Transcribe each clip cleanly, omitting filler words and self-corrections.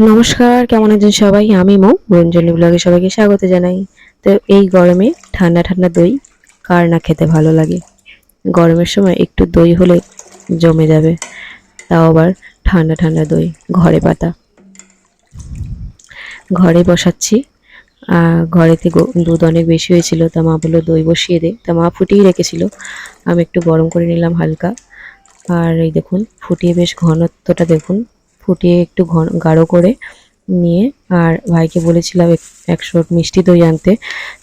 নমস্কার, কেমন আছেন সবাই? আমি মৌ, রঞ্জনী ব্লগে সবাইকে স্বাগত জানাই। তো এই গরমে ঠান্ডা ঠান্ডা দই কার না খেতে ভালো লাগে? গরমের সময় একটু দই হলে জমে যাবে, তাও আবার ঠান্ডা ঠান্ডা দই ঘরে পাতা। ঘরে বসাচ্ছি। ঘরেতে দুধ অনেক বেশি হয়েছিল, তা মা বললো দই বসিয়ে দে, তা মা ফুটিয়ে রেখেছিল। আমি একটু গরম করে নিলাম হালকা। আর এই দেখুন ফুটিয়ে বেশ ঘনত্বটা দেখুন, ফুটিয়ে একটু ঘন গাঢ় করে নিয়ে আর ভাইকে বলেছিলাম 100 মিষ্টি দই আনতে,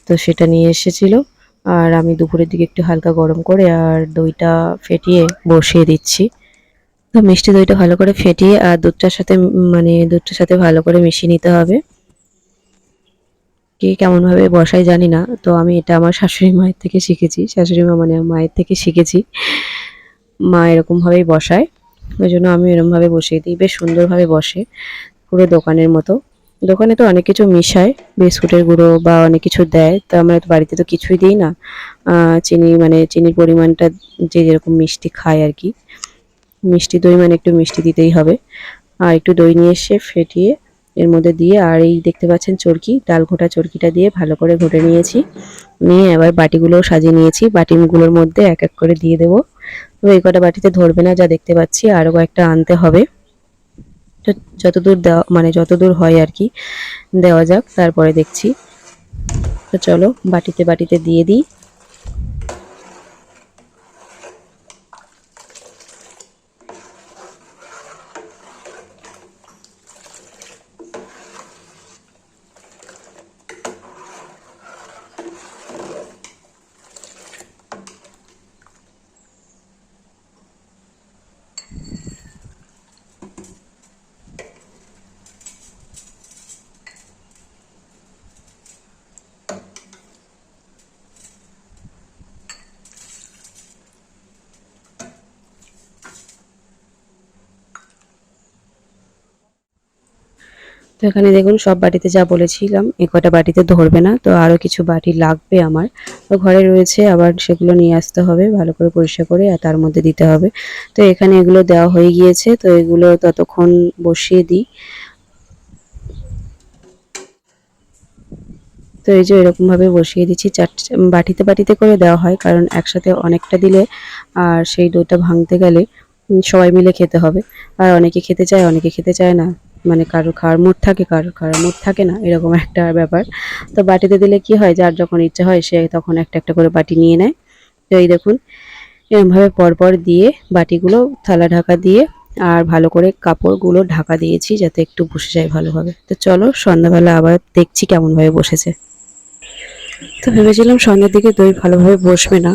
তো সেটা নিয়ে এসেছিল। আর আমি দুপুরের দিকে একটু হালকা গরম করে আর দইটা ফেটিয়ে বসিয়ে দিচ্ছি। তো মিষ্টি দইটা ভালো করে ফেটিয়ে আর দুধটার সাথে ভালো করে মিশিয়ে নিতে হবে। কে কেমনভাবে বসাই জানি না, তো আমি এটা আমার শাশুড়ি মায়ের থেকে শিখেছি। শাশুড়ি মা মানে মায়ের থেকে শিখেছি। মা এরকমভাবেই বসায়, ওই জন্য আমি এরকমভাবে বসিয়ে দিই, বেশ সুন্দরভাবে বসে, পুরো দোকানের মতো। দোকানে তো অনেক কিছু মিশায়, বিস্কুটের গুঁড়ো বা অনেক কিছু দেয়, তো আমরা তো বাড়িতে তো কিছুই দিই না। চিনি মানে চিনির পরিমাণটা যে যেরকম মিষ্টি খায় আর কি, মিষ্টি দই মানে একটু মিষ্টি দিতেই হবে। আর একটু দই নিয়ে এসে ফেটিয়ে এর মধ্যে দিয়ে, আর এই দেখতে পাচ্ছেন চরকি, ডাল ঘোটা চরকিটা দিয়ে ভালো করে ঘুটে নিয়েছি। নিয়ে এবার বাটিগুলোও সাজিয়ে নিয়েছি, বাটিগুলোর মধ্যে এক এক করে দিয়ে দেবো। তো এই কটা বাটিতে ধরবে না যা দেখতে পাচ্ছি, আরও কয়েকটা আনতে হবে। তো যতদূর দেওয়া মানে যতদূর হয় আর কি দেওয়া যাক, তারপরে দেখছি। তো চলো বাটিতে বাটিতে দিয়ে দিই। তো এখানে দেখুন সব বাটিতে যা বলেছিলাম এ কটা বাটিতে ধরবে না, তো আরও কিছু বাটি লাগবে আমার। তো ঘরে রয়েছে, আবার সেগুলো নিয়ে আসতে হবে ভালো করে পরিষ্কার করে, আর তার মধ্যে দিতে হবে। তো এখানে এগুলো দেওয়া হয়ে গিয়েছে, তো এগুলো ততক্ষণ বসিয়ে দিই। তো এই যে এরকমভাবে বসিয়ে দিচ্ছি, বাটিতে বাটিতে করে দেওয়া হয়, কারণ একসাথে অনেকটা দিলে আর সেই ডোটা ভাঙতে গেলে সবাই মিলে খেতে হবে। আর অনেকে খেতে চায়, অনেকে খেতে চায় না, মানে কারো খাওয়ার মুড থাকে, কারো খাওয়ার মুড থাকে না, এরকম একটা ব্যাপার। তো বাটিতে দিলে কি হয়, যার যখন ইচ্ছা হয় সে তখন একটা একটা করে বাটি নিয়ে নেয়। তো এই দেখুন এরকমভাবে পরপর দিয়ে বাটিগুলো থালা ঢাকা দিয়ে আর ভালো করে কাপড়গুলো ঢাকা দিয়েছি যাতে একটু বসে যায় ভালোভাবে। তো চলো সন্ধ্যাবেলা আবার দেখছি কেমনভাবে বসেছে। তো ভেবেছিলাম সন্ধ্যের দিকে দই ভালোভাবে বসবে না,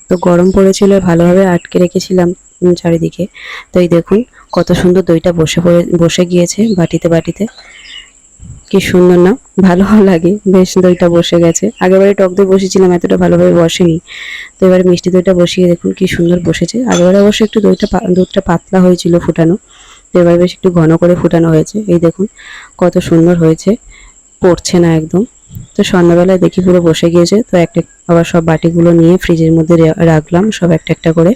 তো গরম পড়েছিল, ভালোভাবে আটকে রেখেছিলাম চারিদিকে। তো এই দেখুন কত সুন্দর দইটা বসে গিয়েছে বাটিতে বাটিতে। কি সুন্দর না, ভালো লাগে বেশ, দইটা বসে গেছে। আগেবারে টক দই বসিয়েছিলাম, এতটা ভালোভাবে বসেনি। তো এবারে মিষ্টি দইটা বসিয়ে দেখুন কি সুন্দর বসেছে। আগেবারে অবশ্য একটু দুধটা পাতলা হয়েছিল ফুটানো, তো এবার বেশ একটু ঘন করে ফুটানো হয়েছে। এই দেখুন কত সুন্দর হয়েছে, পড়ছে না একদম। তো সন্ধ্যাবেলায় দেখি পুরো বসে গিয়েছে, তো একটা আবার সব বাটিগুলো নিয়ে ফ্রিজের মধ্যে রাখলাম সব একটা একটা করে,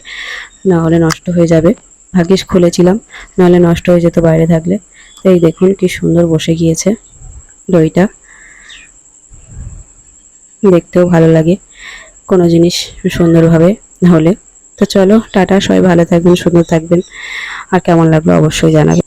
না হলে নষ্ট হয়ে যাবে। ভাগ্যিস খুলেছিলাম, নাহলে নষ্ট হয়ে যেত বাইরে থাকলে। তো এই দেখুন কি সুন্দর বসে গিয়েছে দইটা, দেখতেও ভালো লাগে কোনো জিনিস সুন্দরভাবে হলে। তো চলো টাটা, সবাই ভালো থাকবেন, সুন্দর থাকবেন, আর কেমন লাগলো অবশ্যই জানাবেন।